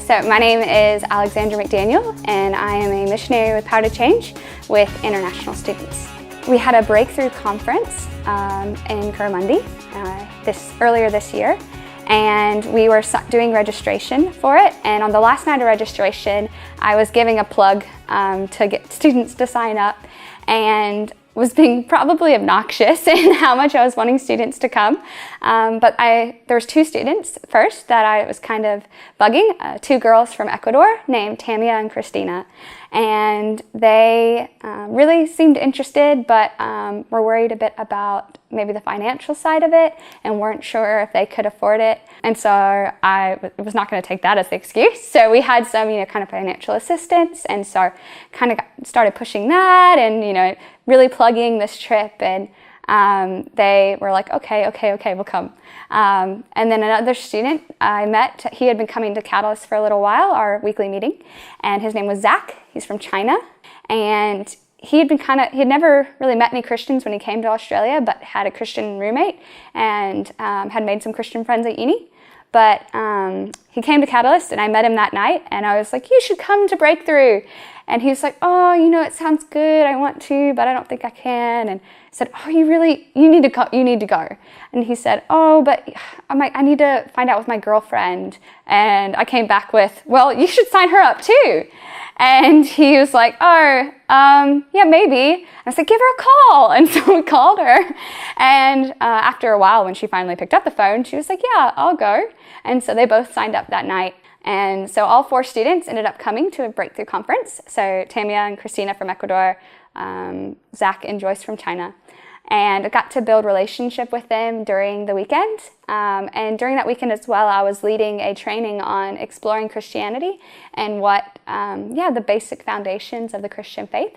So my name is Alexandra McDaniel, and I am a missionary with Power to Change with international students. We had a breakthrough conference in Kurumundi earlier this year, and we were doing registration for it. And on the last night of registration, I was giving a plug to get students to sign up, and was being probably obnoxious in how much I was wanting students to come. But there was two students first that I was kind of bugging, two girls from Ecuador named Tamia and Kristina. And they really seemed interested, but were worried a bit about maybe the financial side of it and weren't sure if they could afford it. And so I was not going to take that as the excuse. So we had some, kind of financial assistance, and so kind of started pushing that and, really plugging this trip. And they were like, okay, we'll come. And then another student I met, he had been coming to Catalyst for a little while, our weekly meeting, and his name was Zach. He's from China, and he had never really met any Christians when he came to Australia, but had a Christian roommate and had made some Christian friends at uni. But he came to Catalyst, and I met him that night, and I was like, you should come to Breakthrough. And he was like, oh, it sounds good, I want to, but I don't think I can. And I said, oh, you need to go. And he said, oh, but I need to find out with my girlfriend. And I came back with, well, you should sign her up too. And he was like, oh, yeah, maybe. I said, give her a call. And so we called her. And after a while, when she finally picked up the phone, she was like, yeah, I'll go. And so they both signed up that night. And so all four students ended up coming to a breakthrough conference. So Tamia and Kristina from Ecuador, Zach and Joyce from China. And I got to build relationship with them during the weekend. And during that weekend as well, I was leading a training on exploring Christianity and the basic foundations of the Christian faith.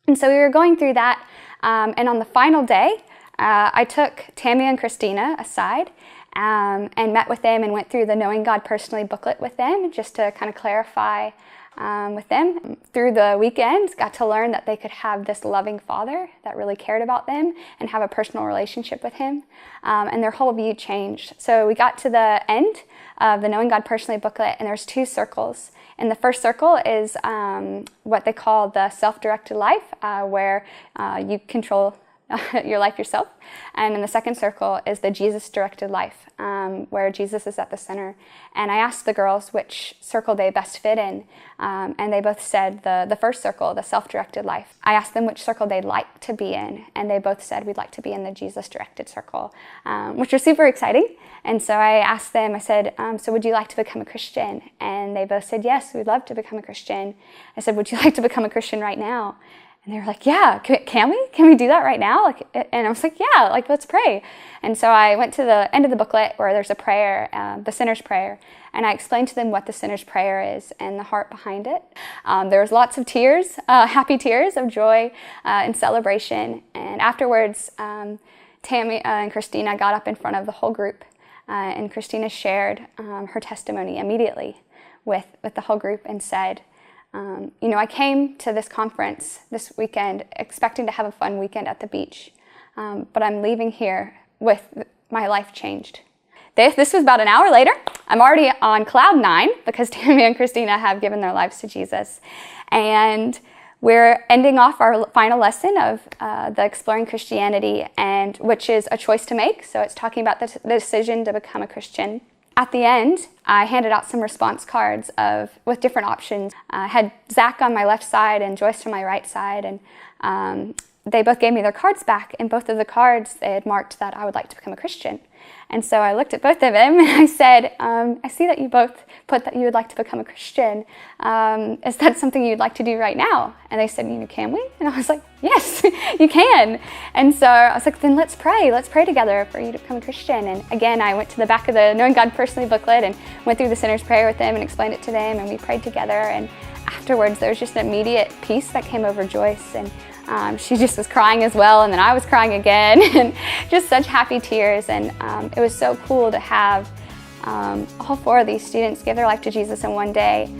And so we were going through that. And on the final day, I took Tamia and Kristina aside and met with them and went through the Knowing God Personally booklet with them just to kind of clarify with them. Through the weekend, got to learn that they could have this loving father that really cared about them and have a personal relationship with him. And their whole view changed. So we got to the end of the Knowing God Personally booklet, and there's two circles. And the first circle is what they call the self-directed life, where you control your life yourself. And in the second circle is the Jesus-directed life, where Jesus is at the center. And I asked the girls which circle they best fit in, and they both said the first circle, the self-directed life. I asked them which circle they'd like to be in, and they both said we'd like to be in the Jesus-directed circle, which was super exciting. And so I asked them, I said, so would you like to become a Christian? And they both said, yes, we'd love to become a Christian. I said, would you like to become a Christian right now? And they were like, yeah, can we? Can we do that right now? And I was like, yeah, let's pray. And so I went to the end of the booklet where there's a prayer, the sinner's prayer, and I explained to them what the sinner's prayer is and the heart behind it. There was lots of tears, happy tears of joy and celebration. And afterwards, Tammy and Kristina got up in front of the whole group, and Kristina shared her testimony immediately with the whole group and said, I came to this conference this weekend expecting to have a fun weekend at the beach, but I'm leaving here with my life changed. This was about an hour later. I'm already on cloud 9 because Tammy and Kristina have given their lives to Jesus. And we're ending off our final lesson of the Exploring Christianity, which is a choice to make. So it's talking about the decision to become a Christian. At the end, I handed out some response cards with different options. I had Zach on my left side and Joyce on my right side, and they both gave me their cards back, and both of the cards, they had marked that I would like to become a Christian. And so I looked at both of them and I said, I see that you both put that you would like to become a Christian. Is that something you'd like to do right now? And they said, can we? And I was like, yes, you can. And so I was like, then let's pray. Let's pray together for you to become a Christian. And again, I went to the back of the Knowing God Personally booklet and went through the sinner's prayer with them and explained it to them, and we prayed together. And afterwards, there was just an immediate peace that came over Joyce, and she just was crying as well, and then I was crying again, and just such happy tears. And it was so cool to have all four of these students give their life to Jesus in one day.